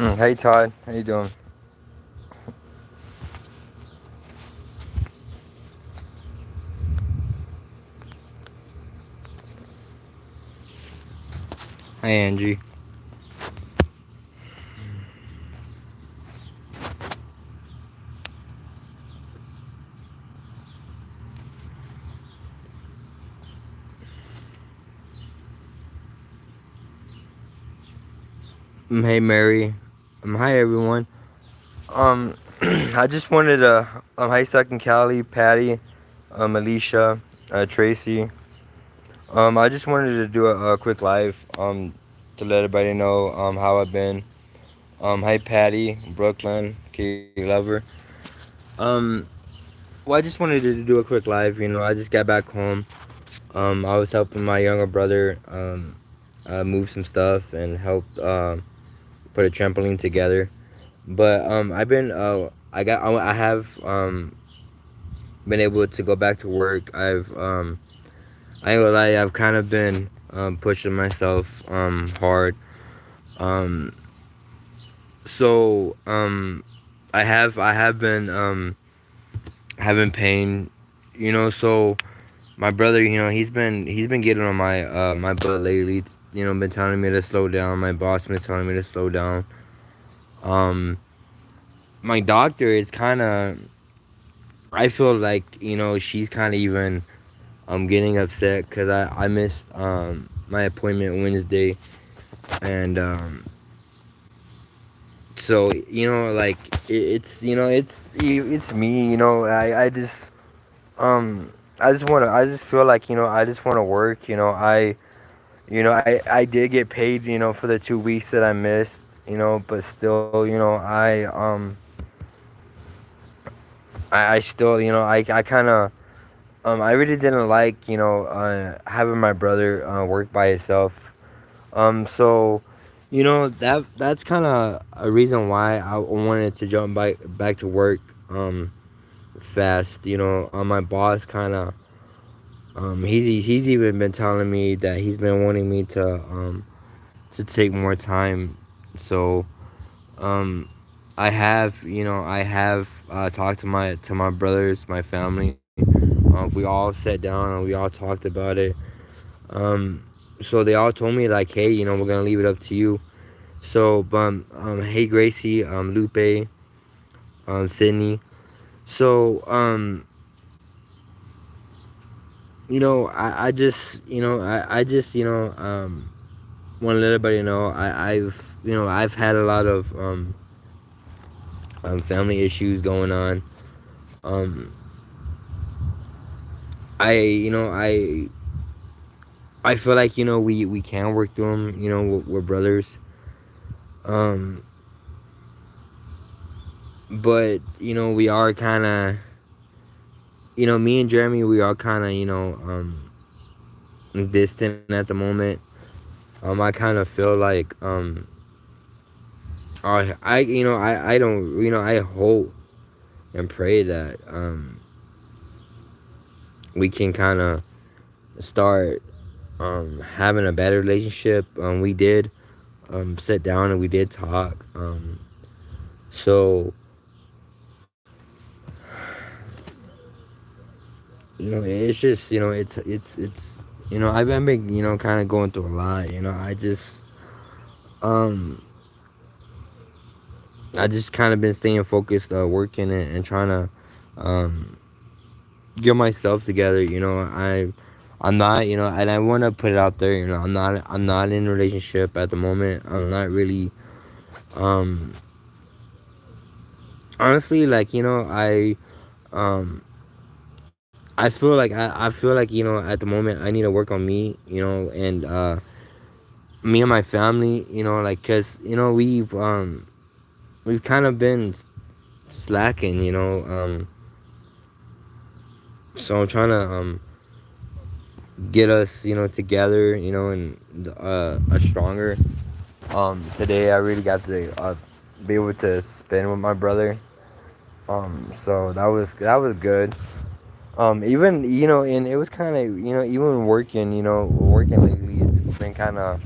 Hey Todd, how you doing? Hi Angie. Hey Mary. Hi everyone. I just wanted to hi Stuck in Cali, Patty, Alicia, Tracy. I just wanted to do a quick live to let everybody know how I've been. Hi Patty, Brooklyn, K Lover. Um, well, I just wanted to do a quick live. I just got back home. I was helping my younger brother move some stuff and help put a trampoline together. But I've been I have been able to go back to work. I ain't gonna lie, I've kind of been pushing myself hard. Um, so I have been having pain. So my brother, he's been getting on my butt lately. Been telling me to slow down. My boss been telling me to slow down. Um, my doctor is kind of. I feel like she's kind of even getting upset because I missed my appointment Wednesday, and so like it's me. I just feel like I just want to work. I did get paid for the 2 weeks that I missed. But still I still I kind of I really didn't like having my brother work by himself. So, that's kind of a reason why I wanted to jump back to work fast. My boss kind of he's even been telling me that he's been wanting me to take more time. So, um, I have talked to my brothers, my family. We all sat down and we all talked about it. Um, so they all told me like, hey, we're gonna leave it up to you. So, hey Gracie, Lupe, Sydney. So, I just, want to let everybody know I've had a lot of family issues going on. Um, I feel like we can work through them. We're brothers. Um, but we are kind of, me and Jeremy, we are kind of, distant at the moment. I kind of feel like I don't I hope and pray that we can kind of start having a better relationship. We did sit down and we did talk. So it's just I've been kind of going through a lot. Um I just kind of been staying focused, working and trying to um get myself together. I'm not, and I want to put it out there. I'm not in a relationship at the moment. I'm not really, um, honestly, like um, I feel like at the moment I need to work on me, and me and my family, like, cause we've kind of been slacking, so I'm trying to get us, together, and a stronger. Today I really got to be able to spend with my brother. So that was good. Even and it was kind of even working lately. It's been kind of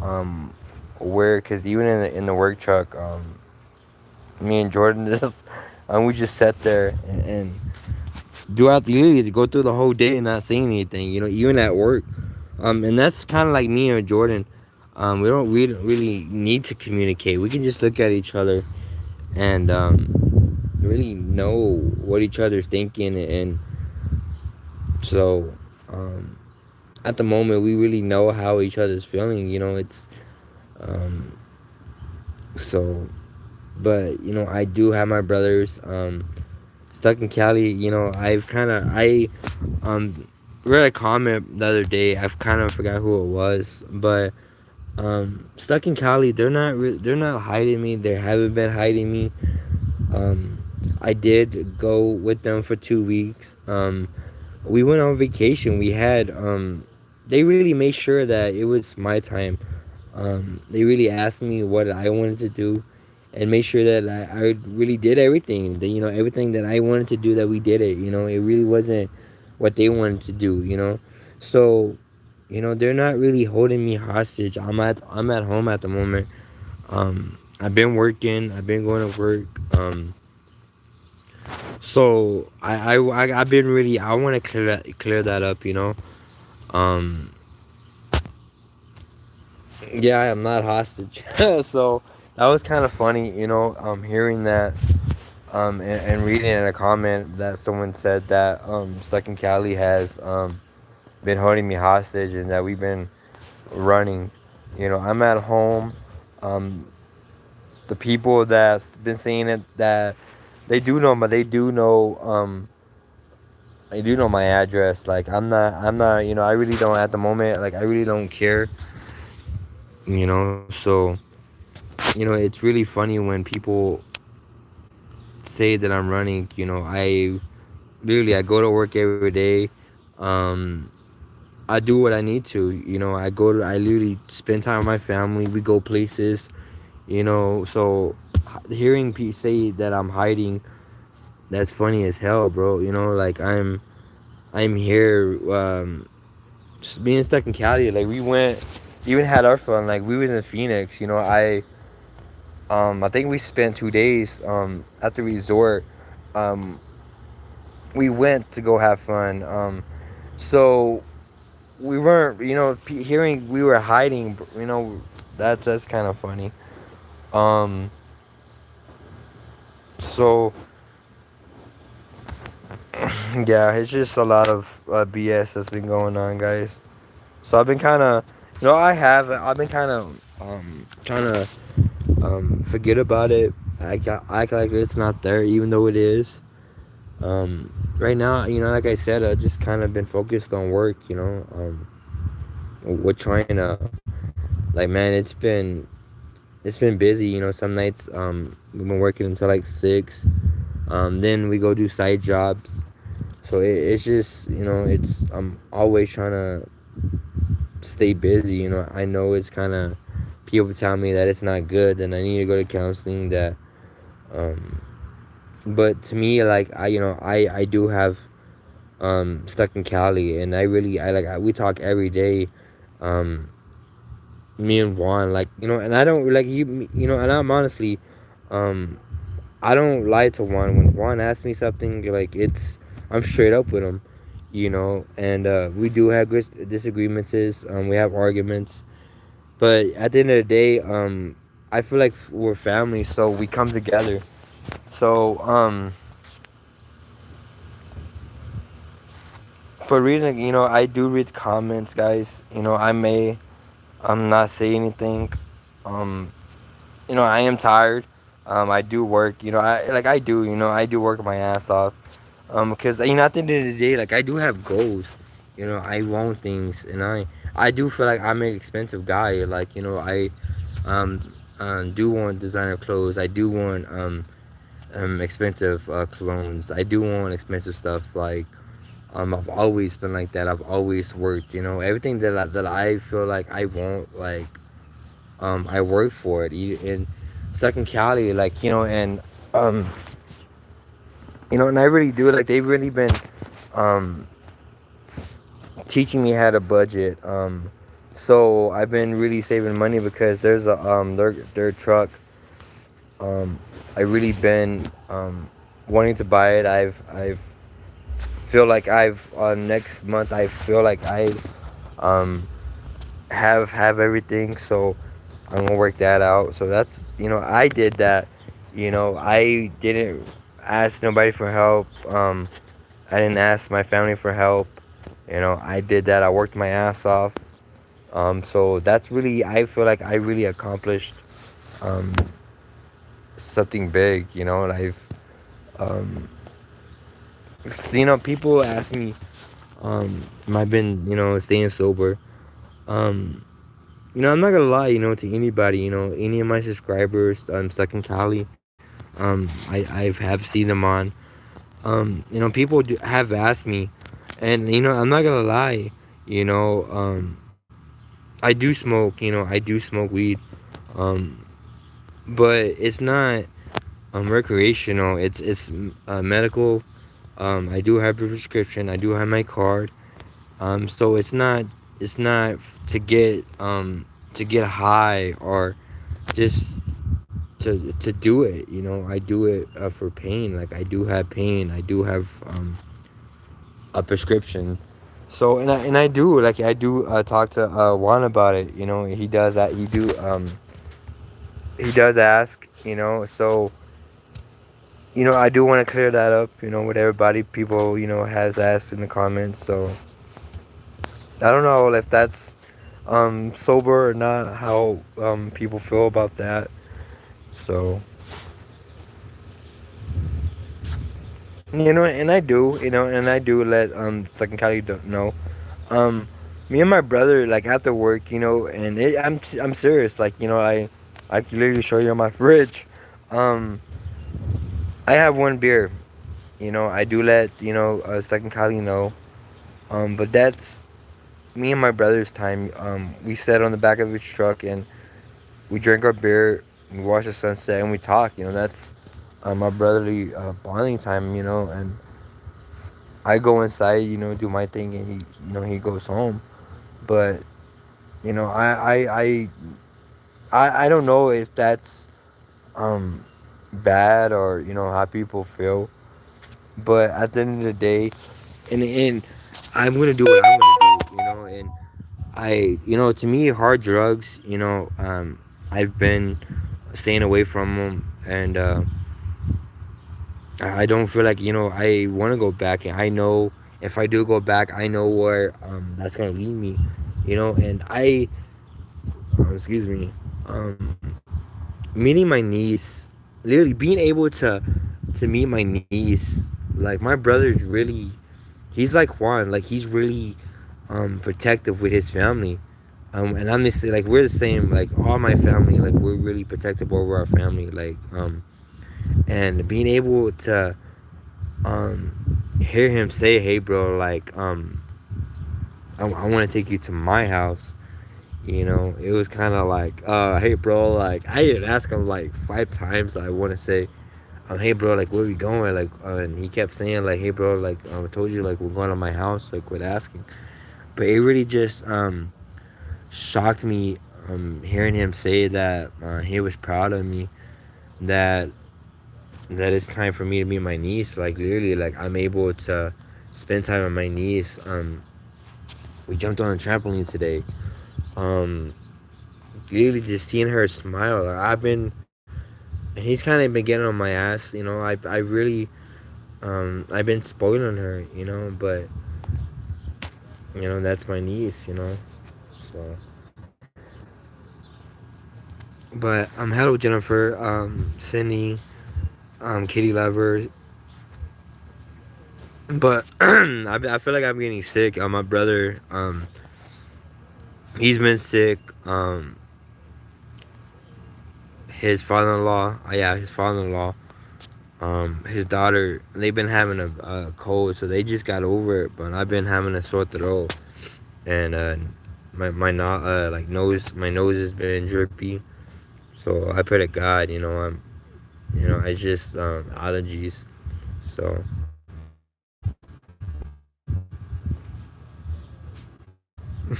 um where, cause even in the work truck, me and Jordan just, we just sat there and throughout literally to go through the whole day and not saying anything. You know, even at work. And that's kind of like me and Jordan. We don't really need to communicate. We can just look at each other and really know what each other's thinking. And so, um, at the moment, we really know how each other's feeling. You know, it's um, so. But you know, I do have my brothers stuck in Cali. You know, I um read a comment the other day. I've kind of forgot who it was, but stuck in Cali, they're not hiding me. They haven't been hiding me. Um, I did go with them for 2 weeks. We went on vacation. They really made sure that it was my time. They really asked me what I wanted to do, and made sure that I really did everything. That, you know, everything that I wanted to do, that we did it. You know, it really wasn't what they wanted to do. You know, so you know they're not really holding me hostage. I'm at home at the moment. I've been working. I've been going to work. So I've been really, I want to clear that up. You know. Um, yeah, I am not hostage. So that was kind of funny. You know, hearing that. And reading in a comment that someone said that Stuck in Cali has been holding me hostage and that we've been running. You know, I'm at home. Um, the people that's been saying it, that they do know my address. Like I'm not, you know, I really don't at the moment, like I really don't care, you know. So, you know, it's really funny when people say that I'm running. You know, I go to work every day. Um, I do what I need to. You know, I literally spend time with my family. We go places. You know, so hearing people say that I'm hiding, that's funny as hell, bro. You know, like I'm here, just being stuck in Cali. Like we went, even had our fun. Like we was in Phoenix. You know, I think we spent 2 days at the resort. Um, we went to go have fun. So we weren't, you know, hearing we were hiding. You know, that's kind of funny. Um, so yeah, it's just a lot of BS that's been going on, guys. So I've been kind of, you know, I've been kind of trying to forget about it. Act like it's not there, even though it is. Right now, you know, like I said, I just kind of been focused on work. You know, we're trying to, like, man, it's been busy. You know, some nights we've been working until like 6. Then we go do side jobs. So it's just, you know, it's I'm always trying to stay busy. You know, I know it's kind of, people tell me that it's not good, and I need to go to counseling. That, um, but to me, like I, you know, I do have stuck in Cali, and we talk every day. Um, Me and Juan, like, you know, and I don't like you know, and I'm honestly, um, I don't lie to Juan. When Juan asks me something, like I'm straight up with him, you know. And we do have disagreements. We have arguments, but at the end of the day, I feel like we're family, so we come together. So but reading, you know, I do read comments, guys. You know, I'm not say anything. Um, you know, I am tired. I do work. You know, I do. You know, I do work my ass off. Because, you know, at the end of the day, like I do have goals. You know, I want things, and I do feel like I'm an expensive guy. Like, you know, I do want designer clothes. I do want expensive clones. I do want expensive stuff. Like, I've always been like that. I've always worked. You know, everything that I feel like I want, like, I work for it. In second Cali, like, you know, and um, you know, and I really do, like, they've really been um teaching me how to budget. So I've been really saving money because there's a their truck. Um, I really been wanting to buy it. I've feel like I've next month I feel like I um have everything. So I'm gonna work that out. So that's, I did that. I didn't ask nobody for help. I didn't ask my family for help. I did that. I worked my ass off. So that's really, I feel like I really accomplished um something big. And um people ask me am I been staying sober. um I'm not gonna lie, to anybody, any of my subscribers stuck in Cali. I have seen them on. People have asked me, and I'm not gonna lie, you know, I do smoke, I do smoke weed, um, but it's not recreational. It's medical. I do have a prescription. I do have my card. So it's not to get high or just to do it. I do it for pain. Like I do have pain. I do have a prescription. So and I do, talk to Juan about it. He does that. He does ask. So I do want to clear that up. With everybody, people has asked in the comments. So I don't know if that's sober or not. How people feel about that. So and I do let Second Cali know. Um, Me and my brother, like after work, and I'm serious. Like I can literally show you on my fridge. Um, I have one beer. I do let Second Cali know. But that's me and my brother's time. We sat on the back of his truck and we drank our beer. We watched the sunset and we talk. That's my brotherly bonding time. And I go inside, do my thing, and he goes home. But you know, I don't know if that's um bad or how people feel. But at the end of the day, and I'm gonna do what I'm gonna do. And to me, hard drugs. I've been staying away from them, and I don't feel like I want to go back. And I know if I do go back, I know where that's gonna lead me. And excuse me, meeting my niece, literally being able to meet my niece, like my brother's really, he's like Juan, like he's really protective with his family. And I'm just like we're the same, like all my family, like we're really protective over our family, like and being able to hear him say, hey bro, like I want to take you to my house. It was kind of like, hey bro, like I didn't ask him like 5 times. I want to say, hey bro, like where we going? Like, and he kept saying like, hey bro, like I told you like we're going to my house. Like, quit asking. But it really just shocked me hearing him say that he was proud of me. That it's time for me to meet my niece. Like literally, like I'm able to spend time with my niece. We jumped on a trampoline today. Um, Literally just seeing her smile. Like, and he's kind of been getting on my ass. I really I've been spoiling her. But that's my niece. So, but hello Jennifer, Cindy, Kitty Lover. But I feel like I'm getting sick. My brother, he's been sick. His father-in-law, yeah, his father-in-law, his daughter, they've been having a cold, so they just got over it. But I've been having a sore throat, and like nose, my nose has been drippy. So I pray to God, it's just allergies. So,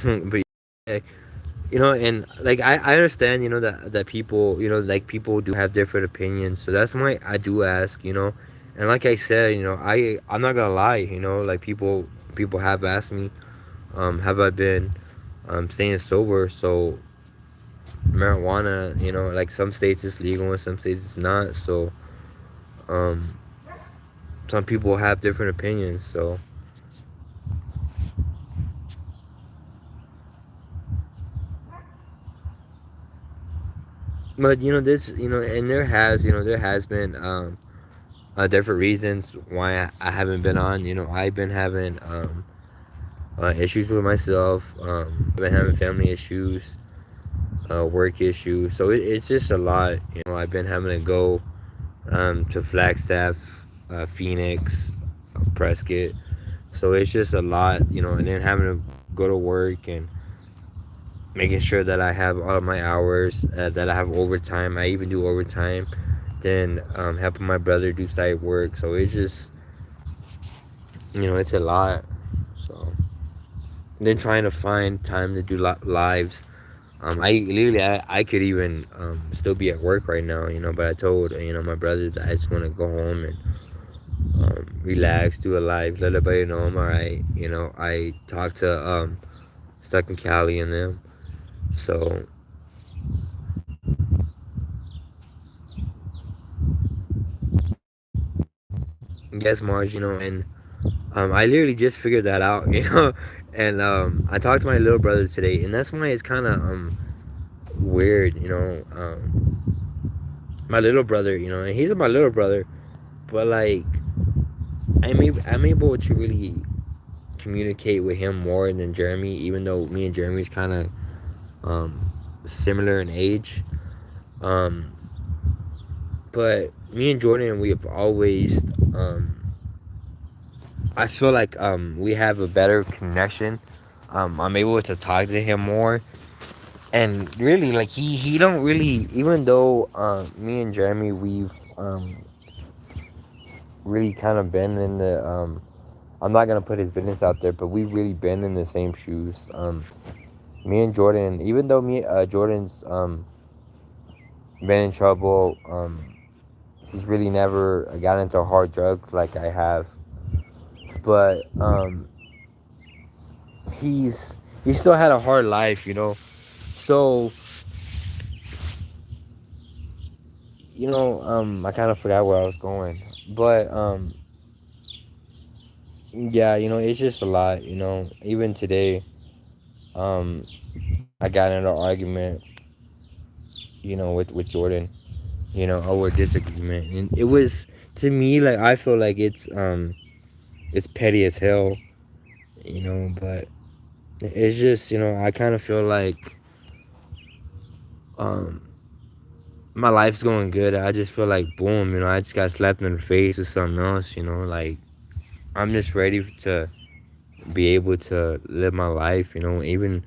but yeah. And like I understand, that people, like people do have different opinions. So that's why I do ask. And like I said, I'm not gonna lie, like people have asked me, have I been staying sober? So marijuana, like some states it's legal and some states it's not. So um some people have different opinions. So but this, and there has been different reasons why I haven't been on. I've been having issues with myself. I've been having family issues, work issues. So it's just a lot. I've been having to go to Flagstaff, Phoenix, Prescott. So it's just a lot. And then having to go to work and making sure that I have all of my hours, that I have overtime. I even do overtime. Then helping my brother do site work. So it's just, it's a lot. So then trying to find time to do lives. I literally, I could even still be at work right now, but I told, my brother that I just want to go home and relax, do a live, let everybody know I'm alright. I talked to Stuck in Cali and them. So yes, Marge, and I literally just figured that out, and I talked to my little brother today, and that's why it's kind of weird, my little brother, and he's my little brother, but like I'm able to really communicate with him more than Jeremy, even though me and Jeremy's kind of um, similar in age. Um, but me and Jordan, we have always, I feel like we have a better connection. I'm able to talk to him more, and really, like he don't really, even though me and Jeremy, we've really kind of been in the I'm not gonna put his business out there, but we've really been in the same shoes. Me and Jordan, even though Jordan's been in trouble, he's really never got into hard drugs like I have. But he still had a hard life, So I kind of forgot where I was going, but yeah, it's just a lot, Even today, um, I got in an argument, with Jordan, over disagreement, and it was, to me, like I feel like it's petty as hell, but it's just, I kind of feel like um my life's going good. I just feel like boom, I just got slapped in the face with something else, like I'm just ready to be able to live my life, even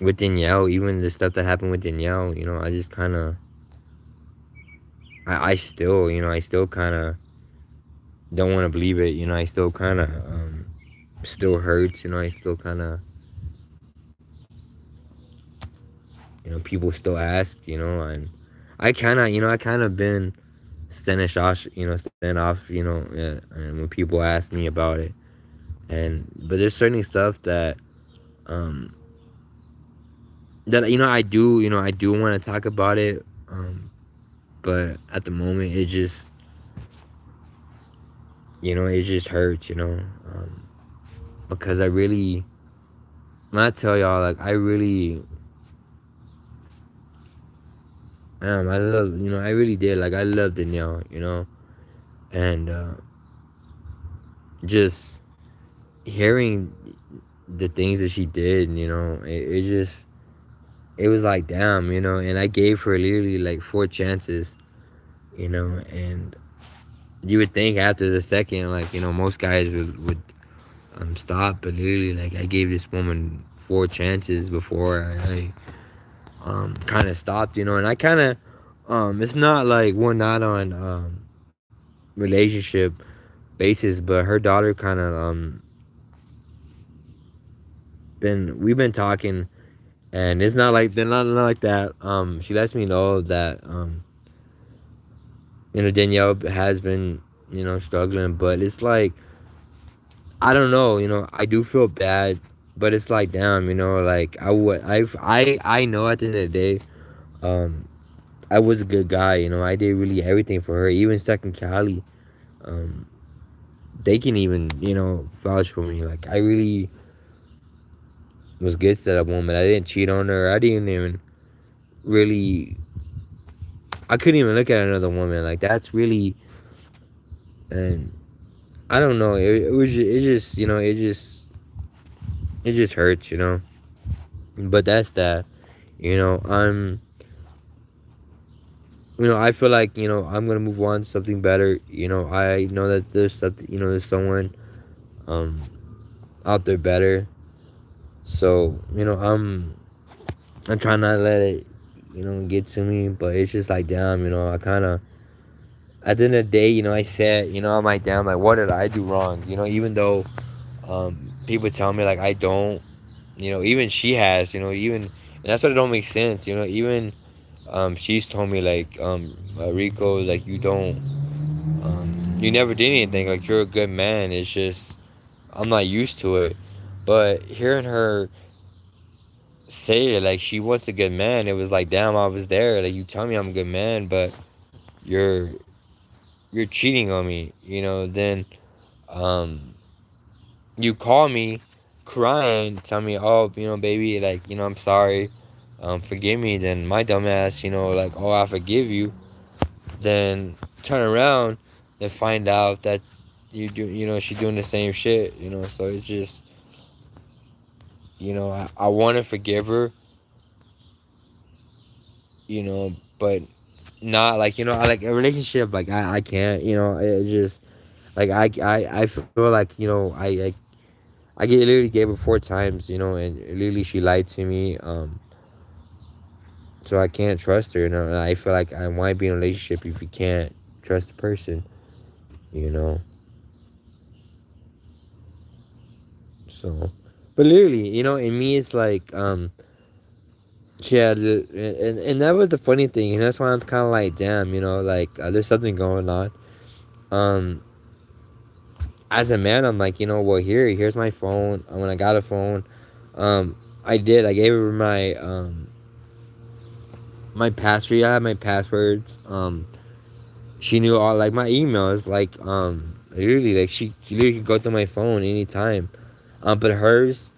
with Danielle, even the stuff that happened with Danielle, I just kind of, I still, I still kind of don't want to believe it, I still kind of, still hurts, I still kind of, people still ask, and I kind of been stand off, yeah, and when people ask me about it, but there's certain stuff um, that I do want to talk about it, but at the moment it just hurts, because I really, when I tell y'all, like I really, I love, I really did, like I love Danielle, and just hearing the things that she did, it just, it was like damn, and I gave her literally like four chances, and you would think after the second, like, most guys would stop, but literally, like, I gave this woman four chances before I kind of stopped, and I kind of, it's not like we're not on relationship basis, but her daughter kind of we've been talking, and it's not like they're not like that. She lets me know that Danielle has been struggling, but it's like I don't know, I do feel bad, but it's like damn, like I know at the end of the day, um, I was a good guy, I did really everything for her, even stuck in Cali. Um, they can even vouch for me. Like I really was good to that woman. I didn't cheat on her. I didn't even really. I couldn't even look at another woman. Like that's really, and I don't know. It was it just it just hurts, But that's that. You know, I'm I feel like, I'm gonna move on to something better. I know that there's something there's someone um out there better. So, I'm trying not to let it, get to me, but it's just like damn, I kinda at the end of the day, I said, I'm like damn, like what did I do wrong? Even though people tell me like I don't, even she has, even and that's what it don't make sense, even she's told me like Rico, like you don't you never did anything, like you're a good man. It's just I'm not used to it. But hearing her say it like she wants a good man, it was like damn, I was there. Like you tell me I'm a good man, but you're you're cheating on me, then um you call me crying, tell me, oh, baby, like, I'm sorry, forgive me, then my dumbass, like, oh, I forgive you, then turn around and find out that she's doing the same shit, so it's just, I want to forgive her, but not like, I like a relationship, like, I can't, it just, like, I feel like, I literally gave her 4 times, and literally she lied to me. So I can't trust her. And I feel like I want to be in a relationship if you can't trust the person, you know. So, but literally, in me, it's like, yeah, and that was the funny thing, and that's why I'm kind of like, damn, like there's something going on. Um, as a man, I'm like, well, here's my phone. When I got a phone, I did. I gave her my password. I had my passwords. She knew all like my emails. Like literally, like she literally could go through my phone anytime. But hers,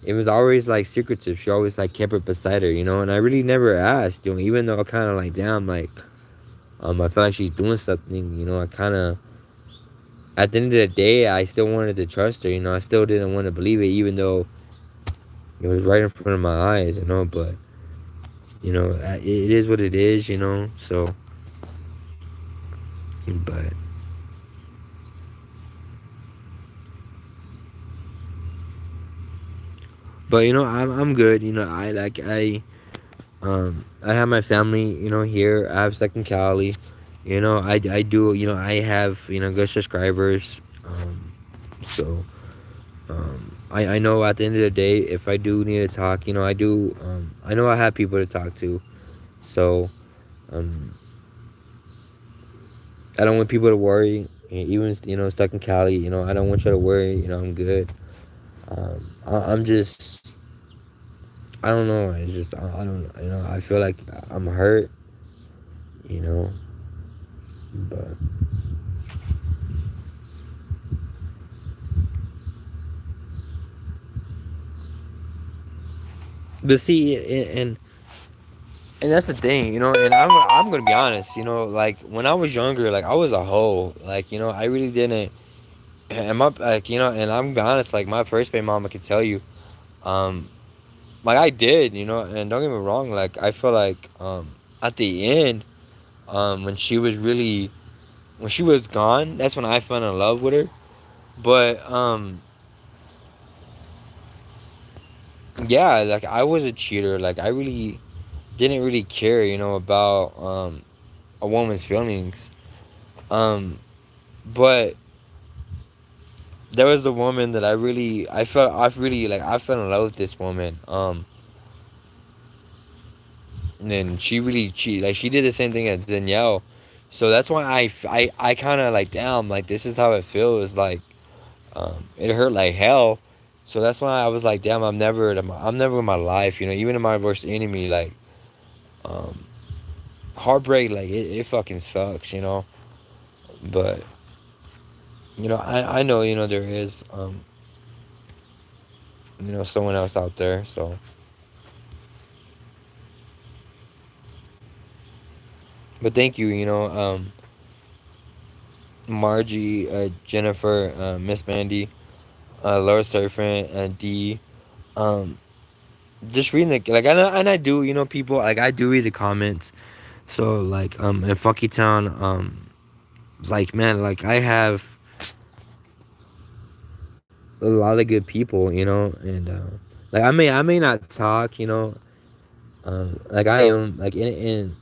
it was always like secretive. She always like kept it beside her, and I really never asked, even though I kind of like damn, like I feel like she's doing something, I kind of. At the end of the day, I still wanted to trust her, I still didn't want to believe it, even though it was right in front of my eyes, But it is what it is, So, but I'm good. I have my family. Here I have second Cali. I do. I have good subscribers. So I know at the end of the day, if I do need to talk, I do. I know I have people to talk to. So um, I don't want people to worry. Even stuck in Cali, I don't want you to worry. I'm good. I'm just I don't know. It's just I don't I feel like I'm hurt, you know. But see, and that's the thing, And I'm gonna be honest, Like when I was younger, like I was a hoe. Like I really didn't. And my like and I'm gonna be honest, like my first baby mama could tell you, um, like I did, And don't get me wrong, like I feel like at the end, when she was really when she was gone, that's when I fell in love with her. But yeah, like I was a cheater. Like I really didn't really care, about a woman's feelings. Um, but there was the woman that I fell in love with this woman. And then she did the same thing as Danielle. So that's why I kind of like, damn, like this is how it feels. Like, it hurt like hell. So that's why I was like, damn, I'm never in my life, even in my worst enemy, like, um, heartbreak, like it fucking sucks, But I know, there is, someone else out there. So, but thank you, Margie, Jennifer, Miss Mandy, Laura Surfing, and D. Um, just reading and I do, people, like, I do read the comments. So, like, in Funky Town, like, man, like, I have a lot of good people, and like, I may not talk, like, I am, like, in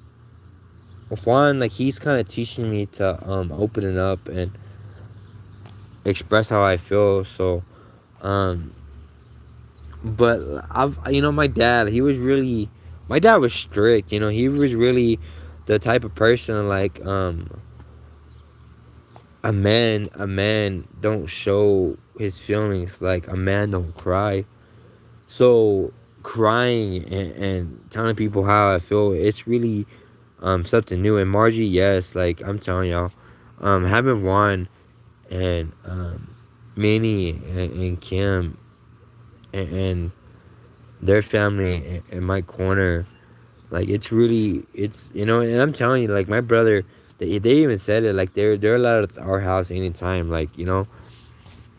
Juan, like, he's kind of teaching me to open it up and express how I feel. So, um, but my dad was strict. He was really the type of person, like, a man don't show his feelings, like a man don't cry. So crying and telling people how I feel, it's really something new. And Margie, yes, like, I'm telling y'all, having Juan and Minnie and Kim and their family in my corner, like, and I'm telling you, like, my brother, they even said it, like, they're allowed at our house anytime, like,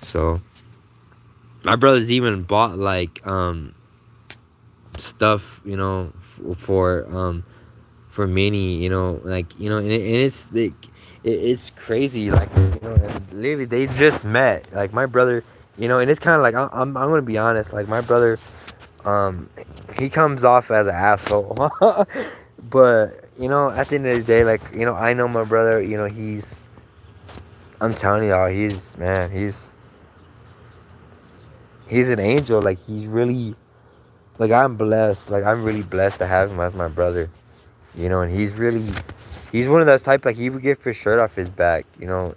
so my brothers even bought, like, stuff, for Minnie, like, and it's like, it's crazy, like, and literally they just met, like, my brother, and it's kind of like, I'm gonna be honest, like, my brother, um he comes off as an asshole. But at the end of the day, like, I know my brother, I'm telling y'all, he's an angel, like, he's really, like, I'm really blessed to have him as my brother, and he's one of those type, like, he would get his shirt off his back, and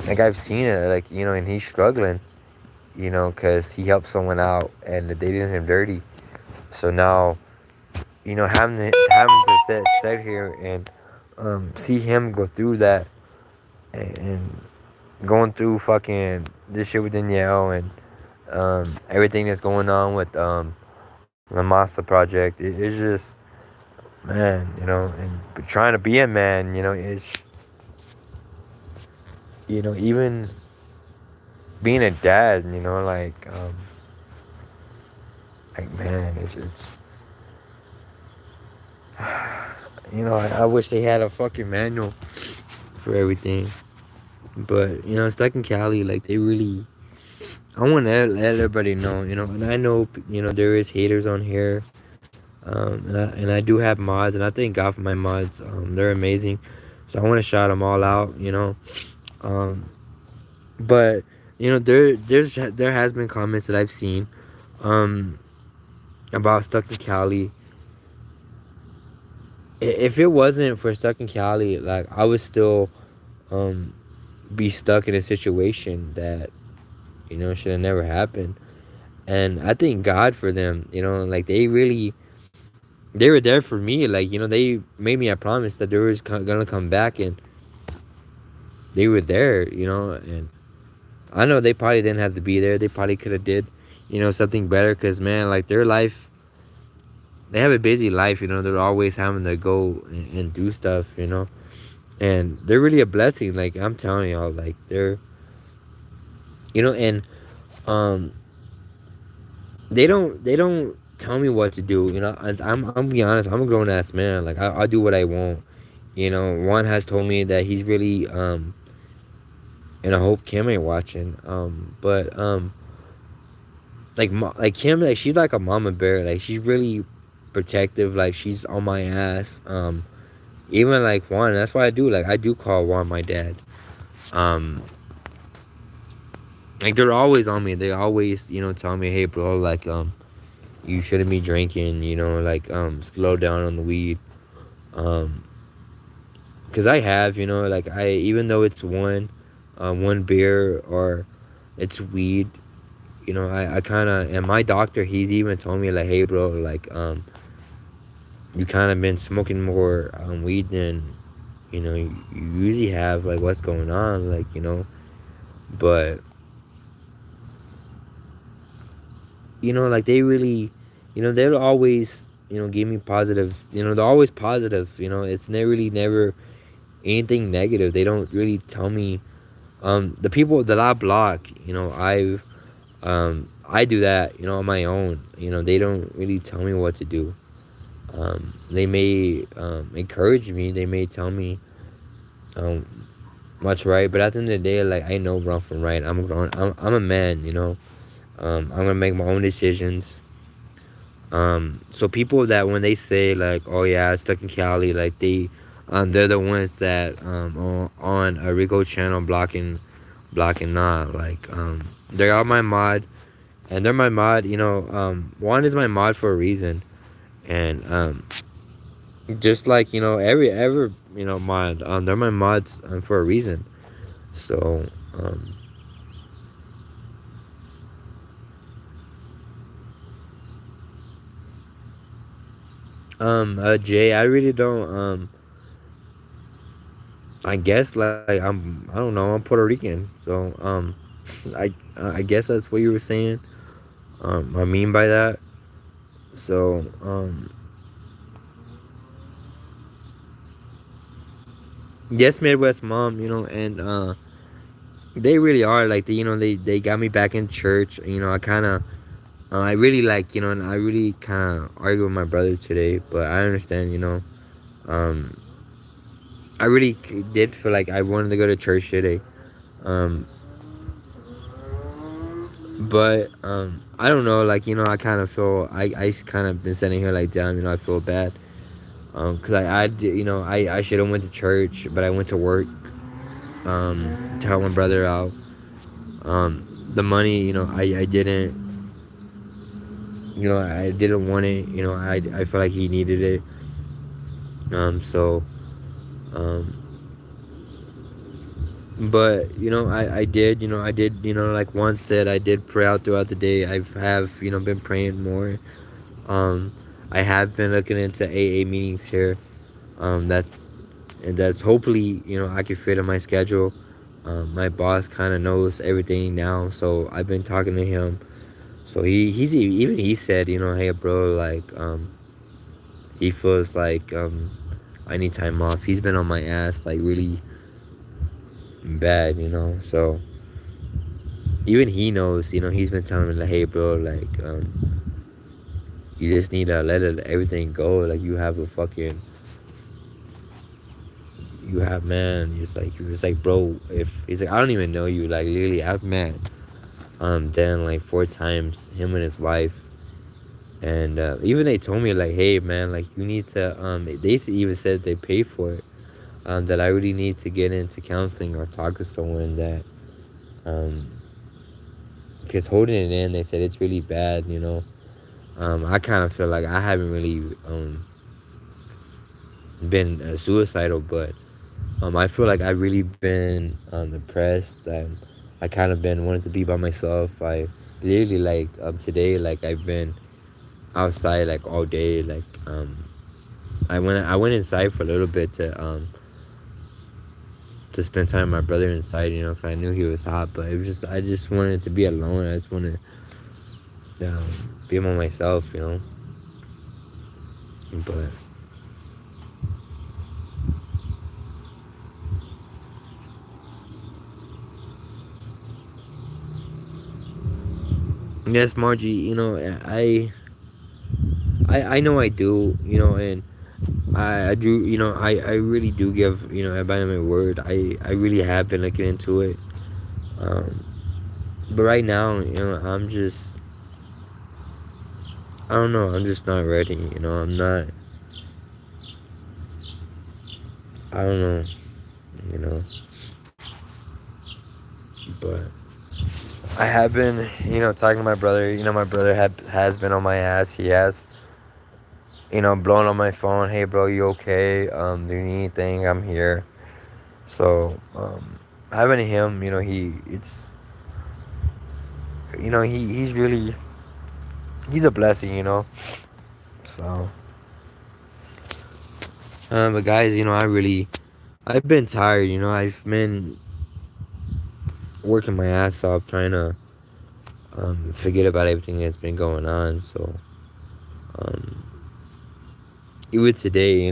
like, I've seen it, like, and he's struggling, because he helped someone out and they did him dirty. So now, having to sit here and see him go through that, and going through fucking this shit with Danielle, and everything that's going on with the Master Project, it's just, man, and trying to be a man, it's, even being a dad, like, man, it's I wish they had a fucking manual for everything. But, stuck in Cali, like, they really, I want to let everybody know, and I know, there is haters on here, and I do have mods, and I thank God for my mods. They're amazing, so I want to shout them all out, um, but, there has been comments that I've seen, um, about stuck in Cali. If it wasn't for stuck in Cali, like, I would still, um, be stuck in a situation that, should have never happened. And I thank God for them, like, they were there for me, like, they made me a promise that they were gonna come back, and they were there, and I know they probably didn't have to be there. They probably could have did, something better, because, man, like, their life, they have a busy life, they're always having to go and do stuff, and they're really a blessing, like, I'm telling y'all, like, they're, and um they don't tell me what to do, I'm be honest, I'm a grown-ass man, like, I'll do what I want, Juan has told me that he's really, and I hope Kim ain't watching, but like Kim, like, she's like a mama bear, like, she's really protective, like, she's on my ass, even like Juan, that's why I do call Juan my dad, um like they're always on me. They always, tell me, hey, bro, like you shouldn't be drinking. Like slow down on the weed. Um, cause I have, like I even though it's one beer or it's weed. I kind of, and my doctor, he's even told me like, hey, bro, like you kind of been smoking more weed than you usually have. Like, what's going on? Like, but like they really, they'll always give me positive. They're always positive. It's never really never anything negative. They don't really tell me. The people that I block, I do that, on my own. They don't really tell me what to do. They may encourage me. They may tell me um, what's right. But at the end of the day, like I know wrong from right. I'm grown. I'm a man. I'm gonna make my own decisions. So people that when they say like, oh yeah, I stuck in Cali, like they're the ones that on a Rico channel blocking not like they are my mod and they're my mod. One is my mod for a reason, and just like every ever mod, they're my mods for a reason. So Jay, I really don't I guess like I don't know, I'm Puerto Rican, so I guess that's what you were saying. I mean by that. So yes, Midwest mom, and they really are like they got me back in church. I kind of I really like and I really kind of argue with my brother today, but I understand. Um, I really did feel like I wanted to go to church today. Um, but I don't know, like I kind of feel I kind of been sitting here like damn, I feel bad. Cause I did, I should have went to church, but I went to work. To help my brother out. The money, I didn't, I didn't want it. I felt like he needed it. So, um, but I did, like once said, I did pray out throughout the day. I have, been praying more. Um, I have been looking into AA meetings here. That's and that's hopefully I can fit in my schedule. My boss kind of knows everything now, so I've been talking to him. So even he said, hey bro, like he feels like I need time off. He's been on my ass like really bad, So even he knows, he's been telling me like, hey bro, like you just need to let everything go. Like you have man. You're just like bro. If he's like I don't even know you. Like literally, I've met Dan like 4 times. Him and his wife. And even they told me like, hey man, like you need to. They even said they pay for it. That I really need to get into counseling or talk to someone that. Because holding it in, they said it's really bad. I kind of feel like I haven't really been suicidal, but I feel like I've really been depressed. I kind of been wanting to be by myself. I literally like today, like I've been outside like all day. Like I went inside for a little bit to spend time with my brother inside, because I knew he was hot. But it was just I just wanted to be alone. I just wanted to be by myself. But yes, Margie, I know I do, and I do, I really do give, everybody my word. I really have been looking into it. Um, but right now, I'm just, I don't know, I'm just not ready, I'm not, I don't know, you know, but I have been, talking to my brother. My brother has been on my ass. He has, blowing on my phone. Hey, bro, you okay? Do you need anything? I'm here. So, having him, he's really, he's a blessing. So, But guys, I've been tired. I've been working my ass off trying to forget about everything that's been going on. So, um, even today,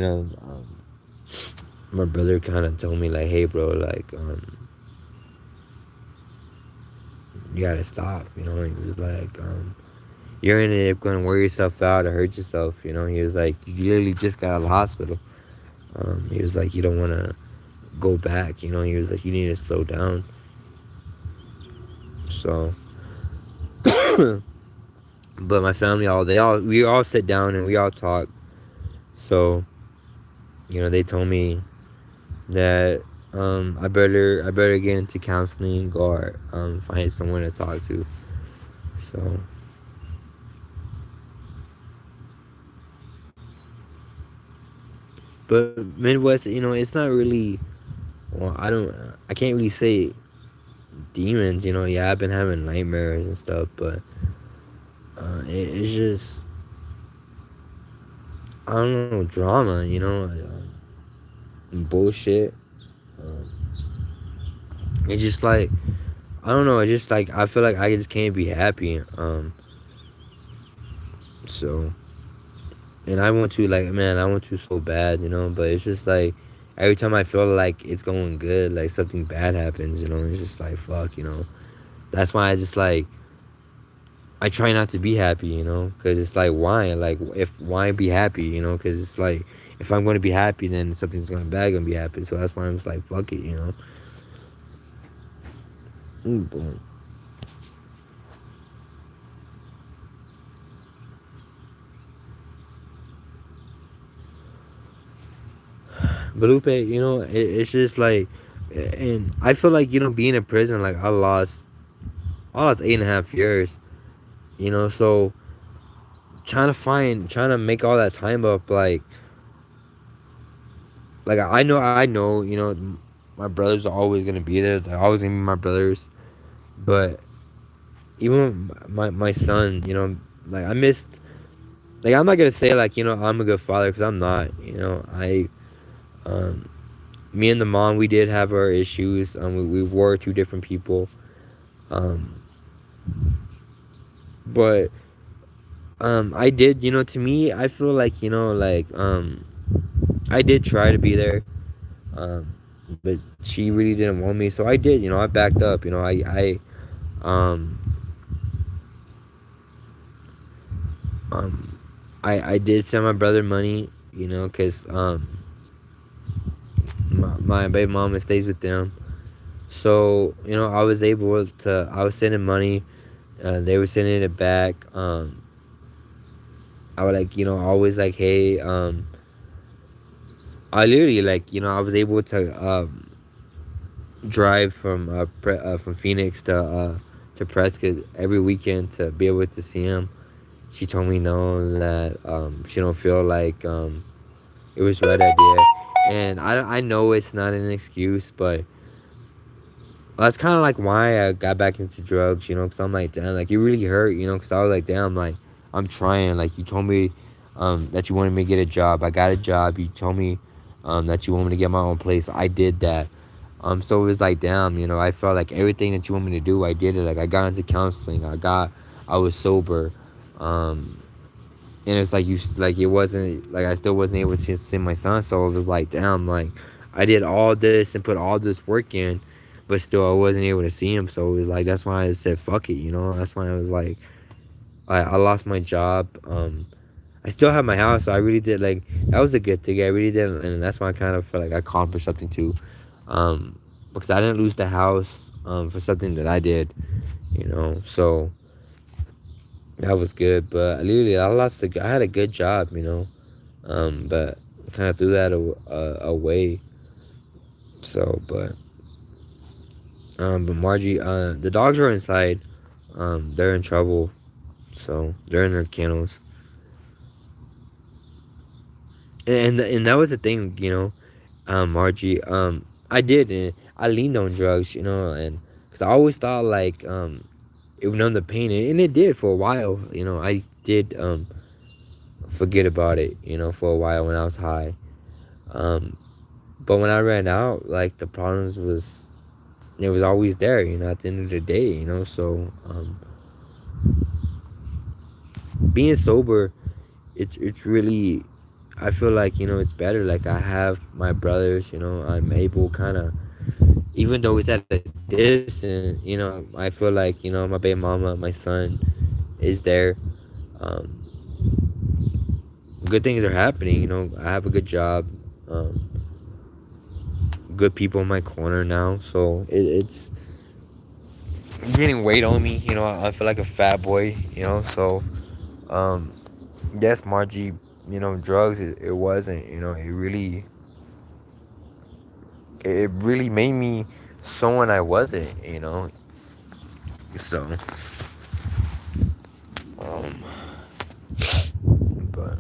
my brother kind of told me like, "Hey, bro, like, you gotta stop." He was like, "You're gonna end up going to wear yourself out or hurt yourself." He was like, "You literally just got out of the hospital." He was like, "You don't want to go back." He was like, "You need to slow down." So, but my family, we all sit down and we all talk. So, they told me that I better get into counseling or find someone to talk to. So, but Midwest, it's not really. Well, I can't really say demons. Yeah, I've been having nightmares and stuff, but it's just I don't know drama. Bullshit. Um, it's just like I don't know. It's just like I feel like I just can't be happy. So and I want to like man, I want to so bad, but it's just like every time I feel like it's going good, like something bad happens, it's just like fuck. That's why I just like I try not to be happy, because it's like why, like if why be happy, because it's like if I'm going to be happy, then something's going bad gonna be happy. So that's why I'm just like fuck it. But Lupe, it's just like, and I feel like being in prison, like I lost 8.5 years. So trying to make all that time up, like I know, my brothers are always gonna be there. They're always gonna be my brothers. But even my son, like I missed. Like I'm not gonna say like I'm a good father because I'm not. Um, Me and the mom we did have our issues. We were two different people. Um, but I did. To me, I feel like I did try to be there. Um, but she really didn't want me, so I did. I backed up. Um um I did send my brother money, because my baby mama stays with them. So I was sending money. They were sending it back. I would like always like hey I literally like I was able to drive from Phoenix to Prescott every weekend to be able to see him. She told me no that she don't feel like it was the right idea, and I know it's not an excuse, but that's kind of like why I got back into drugs, because I'm like damn, like it really hurt, because I was like damn, like I'm trying, like you told me that you wanted me to get a job, I got a job, you told me that you want me to get my own place, I did that. So it was like damn, I felt like everything that you want me to do, I did it. Like I got into counseling, I was sober. um and it's like like it wasn't like I still wasn't able to see my son, so it was like damn, like I did all this and put all this work in, but still I wasn't able to see him. So it was like that's why I said fuck it, that's why I was like I lost my job. I still have my house, so I really did like that was a good thing, I really did, and that's why I kind of felt like I accomplished something too. Because I didn't lose the house for something that I did, so that was good. But literally I had a good job, but kind of threw that away. So, but Margie, the dogs are inside. They're in trouble, so they're in their kennels. And that was the thing, Margie. I did, and I leaned on drugs, and because I always thought like it would numb the pain, and it did for a while. I did forget about it, for a while when I was high. Um, but when I ran out, like the problems was it was always there, at the end of the day, So being sober, it's really, I feel like it's better. Like I have my brothers, I'm able kind of, even though it's at a distance, I feel like my baby mama, my son is there. Um, Good things are happening. I have a good job, um, good people in my corner now. So it's getting weight on me. I feel like a fat boy. So um, yes, Margie. Drugs. It wasn't. It really made me someone I wasn't. So um, but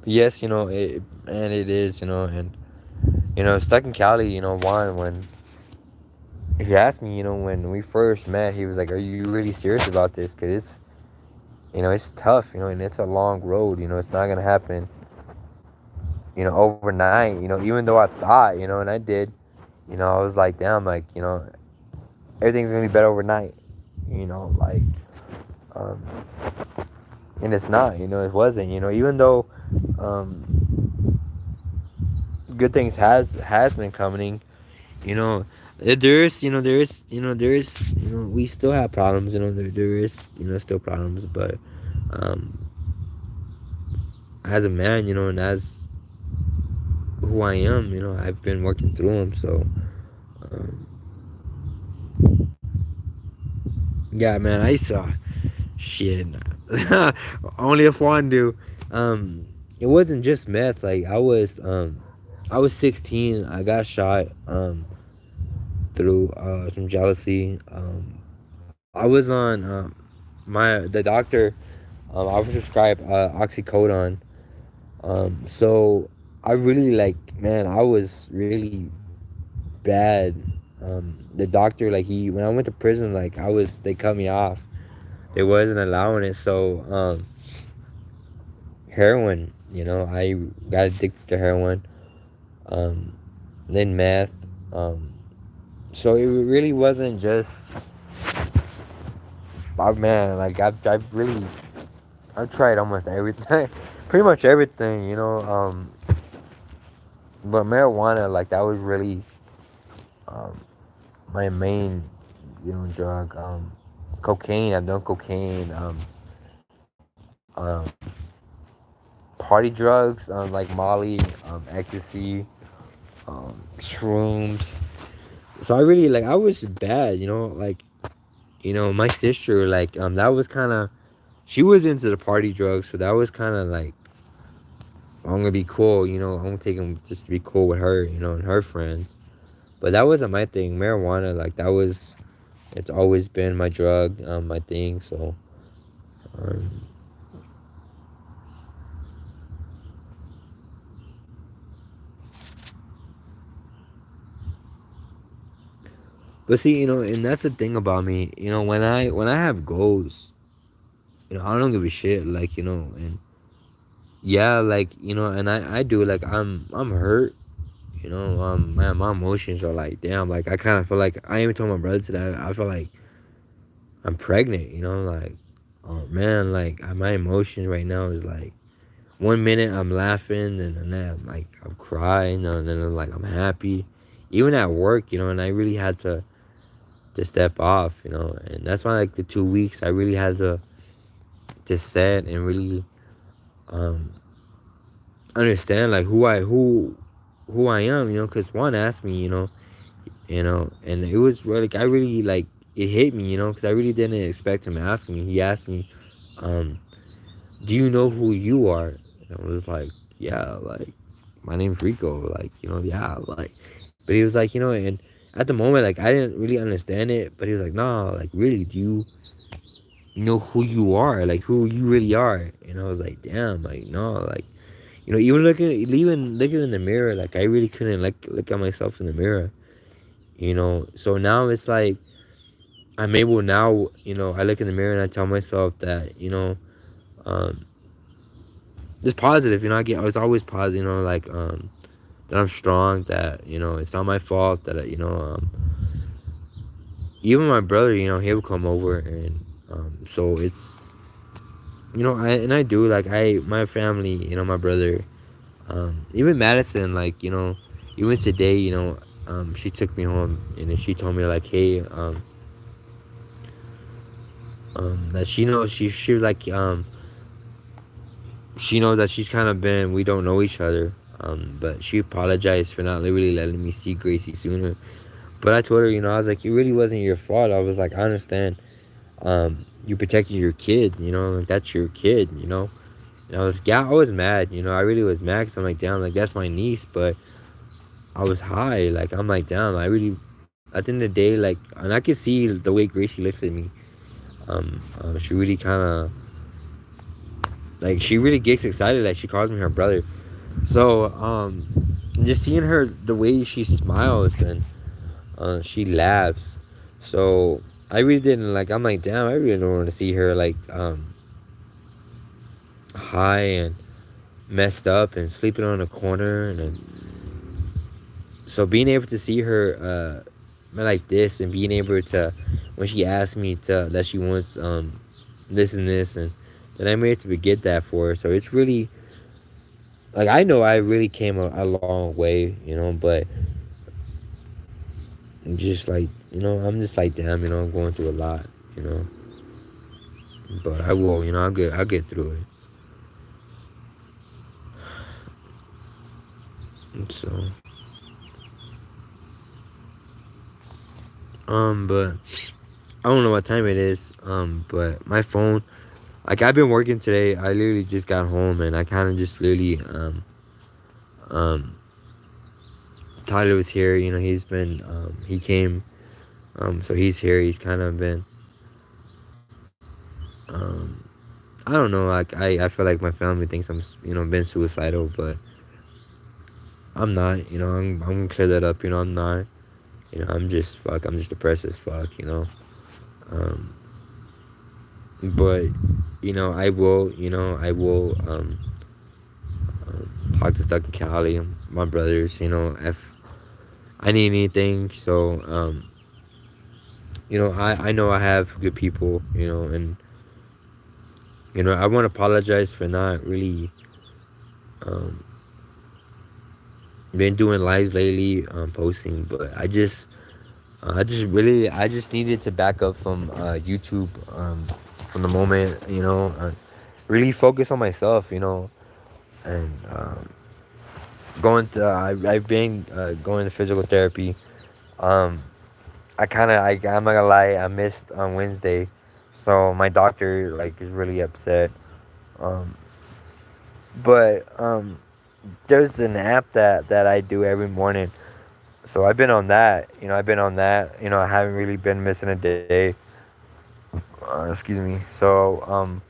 yes, and it is. And stuck in Cali. One when he asked me, when we first met, he was like, "Are you really serious about this? Cause it's tough, and it's a long road. It's not gonna happen, overnight. Even though I thought, and I did, I was like, damn, like, everything's gonna be better overnight, like, um, and it's not, it wasn't, even though, um, good things has been coming, you know, we still have problems, there is, still problems, but, um, as a man, and as who I am, I've been working through them. So, um, yeah, man, I saw shit. Only if one do. It wasn't just meth. Like I was 16. I got shot through some jealousy. I was on the doctor. I was prescribed oxycodone. So I really like, man, I was really bad. The doctor, like when I went to prison, like they cut me off. They wasn't allowing it. So heroin, I got addicted to heroin. Um, then meth. Um, so it really wasn't just, oh man, like I've tried almost everything, pretty much everything, but marijuana, like that was really um, my main, drug. Cocaine. I've done cocaine. Um, Party drugs, like Molly, ecstasy, shrooms. So I really like. I was bad. Like my sister. Like that was kind of. She was into the party drugs, so that was kind of like, I'm gonna be cool. I'm gonna take them just to be cool with her. And her friends. But that wasn't my thing. Marijuana, like that was. It's always been my drug, my thing. So. Um, but see, and that's the thing about me. When I have goals, I don't give a shit. Like, and yeah, like, and I do, like, I'm hurt. Man, my emotions are like, damn. Like, I kind of feel like I even told my brother today. I feel like I'm pregnant. Like, oh man, like my emotions right now is like, 1 minute I'm laughing, and then I'm crying, and then I'm happy. Even at work, and I really had to step off, and that's why like the 2 weeks I really had to set and really um understand like who I am, because one asked me, and it was really like I really like it hit me, because I really didn't expect him asking me. He asked me, um, "Do you know who you are?" And I was like, "Yeah, like my name's Rico." Like, yeah, like, but he was like, at the moment, like I didn't really understand it, but he was like, "Nah, like really, do you know who you are? Like who you really are?" And I was like, "Damn, like no, like even looking in the mirror, like I really couldn't like look at myself in the mirror, you know. So now it's like I'm able now, you know, I look in the mirror and I tell myself that, um, it's positive, you know. It's always positive, you know, like that I'm strong, that it's not my fault, that even my brother, he'll come over, and so it's I do, like, my family, my brother, even Madison, like, even today, she took me home and then she told me like, hey, that she knows, she was like, she knows that she's kind of been, we don't know each other, but she apologized for not really letting me see Gracie sooner. But I told her, I was like, it really wasn't your fault. I was like, I understand, you protecting your kid, like that's your kid, and I was mad, I really was mad, because I'm like, damn, like that's my niece. But I was high, like I'm like, damn, I really, at the end of the day, like, and I could see the way Gracie looks at me. She really kind of, like, she really gets excited, like she calls me her brother. So just seeing her, the way she smiles, and she laughs. So I really didn't, like, I'm like, damn, I really don't want to see her like high and messed up and sleeping on a corner. And then, so being able to see her like this, and being able to, when she asked me to, that she wants this and this, and then I'm able to get that for her. So it's really, like, I know I really came a long way, but just like, I'm just like, damn, I'm going through a lot, you know but I will, I'll get through it. And so but I don't know what time it is, but my phone, like, I've been working today. I literally just got home, and I kind of just literally um Tyler was here, he's been, he came, so he's here. He's kind of been, um I don't know, like, I feel like my family thinks I'm, been suicidal, but I'm not, I'm gonna clear that up, I'm not, I'm just depressed as fuck, um but talk to Stuck in Cali, my brothers, if I need anything. So I know I have good people, and I want to apologize for not really um been doing lives lately, posting, but I just needed to back up from YouTube, from the moment, really focus on myself, and I've been going to physical therapy. um I'm not gonna lie, I missed on Wednesday, so my doctor, like, is really upset. Um, but there's an app that I do every morning, so I've been on that. I've been on that. I haven't really been missing a day. Excuse me. So